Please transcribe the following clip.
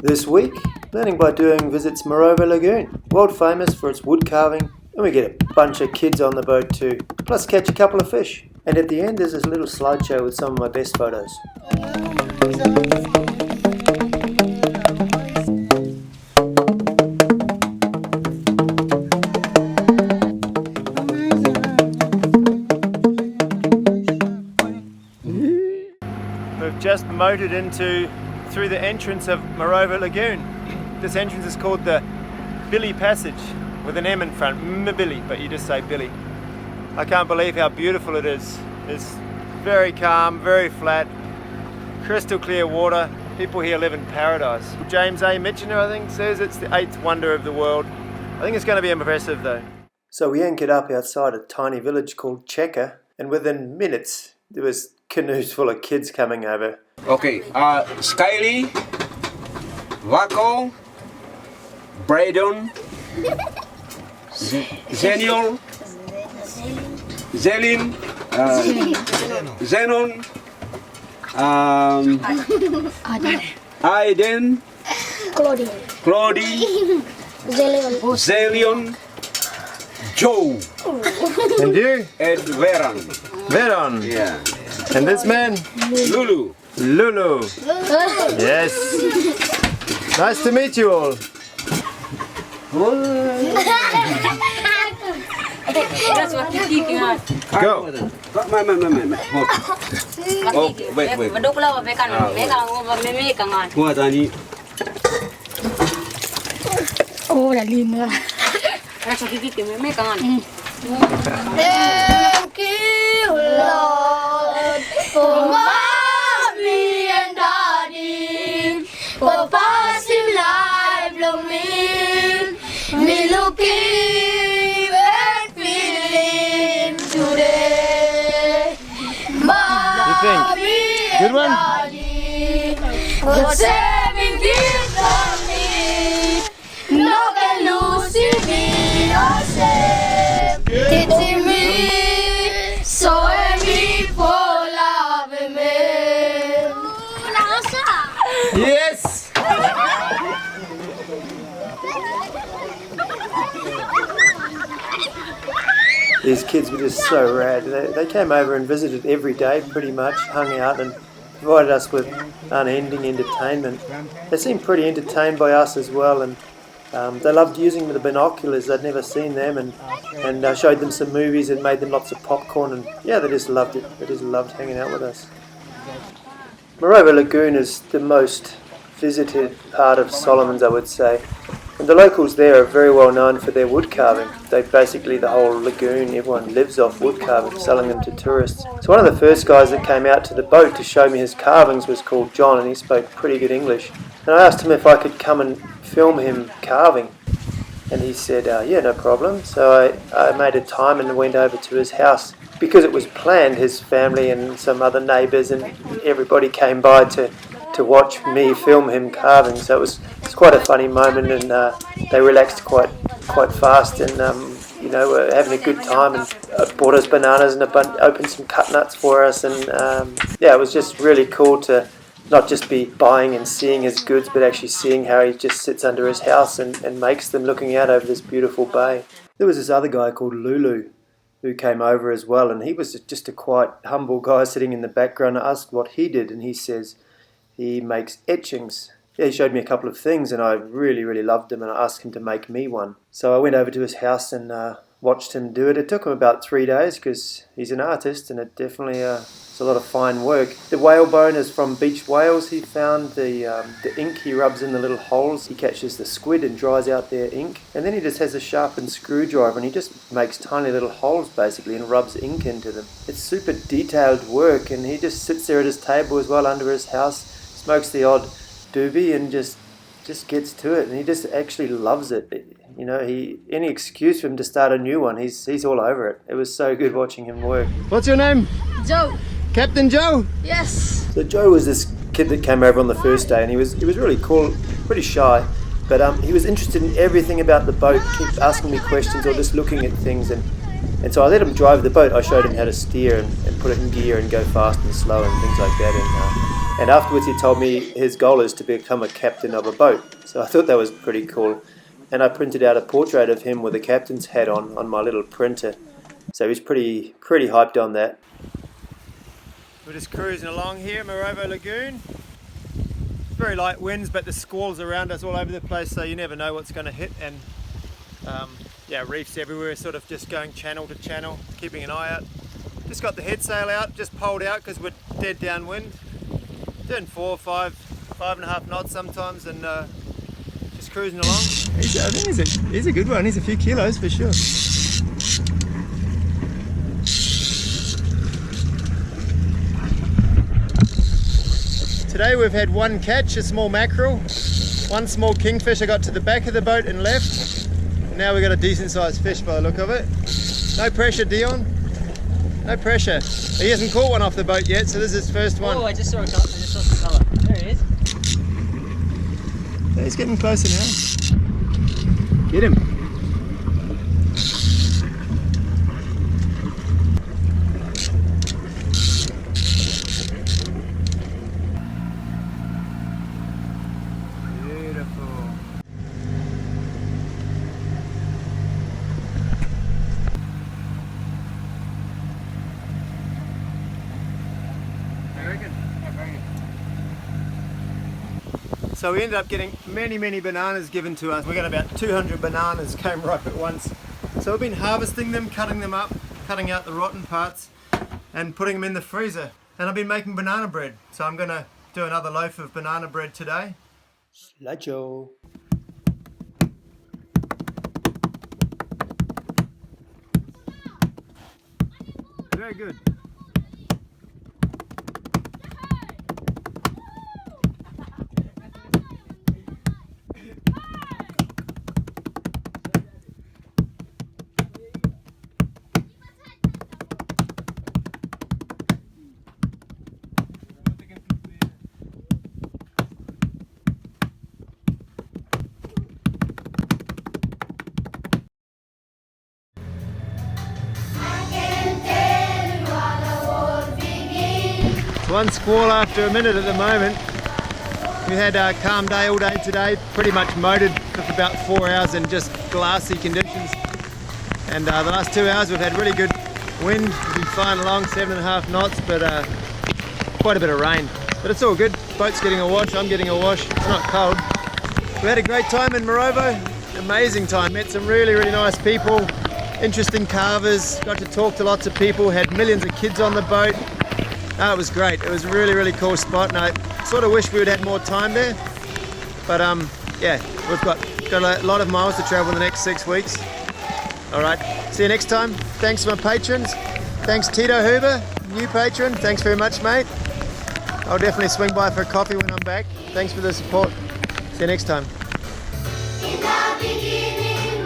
This week, Learning by Doing visits Marovo Lagoon, world famous for its wood carving, and we get a bunch of kids on the boat too, plus catch a couple of fish. And at the end there's this little slideshow with some of my best photos. We've just motored through the entrance of Marovo Lagoon. This entrance is called the Mbili Passage, with an M in front, Mbili, but you just say Billy. I can't believe how beautiful it is. It's very calm, very flat, crystal clear water. People here live in paradise. James A. Michener, I think, says it's the 8th wonder of the world. I think it's going to be impressive though. So we anchored up outside a tiny village called Checke, and within minutes there was canoes full of kids coming over. Okay, Skyly, Vaco, Braydon, Zeniol, Zelin, Zenon, Aiden, Claudie, Zelion, Joe, And you? and Veron. Veron. Yeah. And this man? Lulu. Lulu. Yes. Nice to meet you all. That's what you're thinking of. Go. Oh, wait. What I need? Oh, la linda. That's what you're thinking. Make on. Thank you, Lord, for mommy and daddy, for passing life long me looking and feeling today. Mommy Good one? and daddy, for saving this from me. No can lose me, no shame. Teaching me, showing me for loving me. Yes. These kids were just so rad. They came over and visited every day pretty much, hung out and provided us with unending entertainment. They seemed pretty entertained by us as well, and they loved using the binoculars. They'd never seen them, and showed them some movies and made them lots of popcorn, and yeah, they just loved it. They just loved hanging out with us. Marovo Lagoon is the most visited part of Solomon's, I would say. And the locals there are very well known for their wood carving. The whole lagoon, everyone lives off wood carving, selling them to tourists. So one of the first guys that came out to the boat to show me his carvings was called John, and he spoke pretty good English. And I asked him if I could come and film him carving. And he said, yeah, no problem. So I made a time and went over to his house. Because it was planned, his family and some other neighbours and everybody came by to watch me film him carving. So it's quite a funny moment, and they relaxed quite fast, and were having a good time, and bought us bananas and opened some cut nuts for us, and it was just really cool to not just be buying and seeing his goods, but actually seeing how he just sits under his house and makes them, looking out over this beautiful bay. There was this other guy called Lulu who came over as well, and he was just a quite humble guy sitting in the background. I asked what he did, and he says he makes etchings. Yeah, he showed me a couple of things, and I really, really loved him, and I asked him to make me one. So I went over to his house and watched him do it. It took him about 3 days because he's an artist, and it definitely it's a lot of fine work. The whale bone is from beach whales. He found the ink he rubs in the little holes. He catches the squid and dries out their ink, and then he just has a sharpened screwdriver and he just makes tiny little holes basically and rubs ink into them. It's super detailed work, and he just sits there at his table as well under his house, smokes the odd doobie and just gets to it, and he just actually loves it. You know, any excuse for him to start a new one, he's all over it. It was so good watching him work. What's your name? Joe. Captain Joe? Yes. So Joe was this kid that came over on the first day, and he was really cool, pretty shy, but he was interested in everything about the boat, kept asking me questions or just looking at things, and so I let him drive the boat. I showed him how to steer and put it in gear and go fast and slow and things like that, And afterwards he told me his goal is to become a captain of a boat. So I thought that was pretty cool. And I printed out a portrait of him with a captain's hat on my little printer. So he's pretty hyped on that. We're just cruising along here, Marovo Lagoon. Very light winds, but the squalls around us all over the place, so you never know what's going to hit. And yeah, reefs everywhere, sort of just going channel to channel, keeping an eye out. Just got the head sail out, just poled out because we're dead downwind. Doing 4, 5, 5.5 knots sometimes, and just cruising along. I think he's a good one. He's a few kilos for sure. Today we've had one catch, a small mackerel, one small kingfish. I got to the back of the boat and left. Now we've got a decent sized fish by the look of it. No pressure, Dion. No pressure. He hasn't caught one off the boat yet, so this is his first one. Oh, I just saw some colour. There he is. He's getting closer now. Get him. So we ended up getting many bananas given to us. We got about 200 bananas came ripe at once. So we've been harvesting them, cutting them up, cutting out the rotten parts and putting them in the freezer. And I've been making banana bread. So I'm gonna do another loaf of banana bread today. Slajo. Very good. One squall after a minute at the moment. We had a calm day all day today, pretty much motored for about 4 hours in just glassy conditions. And the last 2 hours we've had really good wind. We've been flying along 7.5 knots, but quite a bit of rain. But it's all good. Boat's getting a wash, I'm getting a wash. It's not cold. We had a great time in Marovo. Amazing time. Met some really nice people, interesting carvers, got to talk to lots of people, had millions of kids on the boat. Oh, it was great. It was a really cool spot, and I sort of wish we would have had more time there. But yeah, we've got a lot of miles to travel in the next 6 weeks. All right, see you next time. Thanks to my patrons. Thanks Tito Huber, new patron. Thanks very much, mate. I'll definitely swing by for a coffee when I'm back. Thanks for the support. See you next time. In the beginning,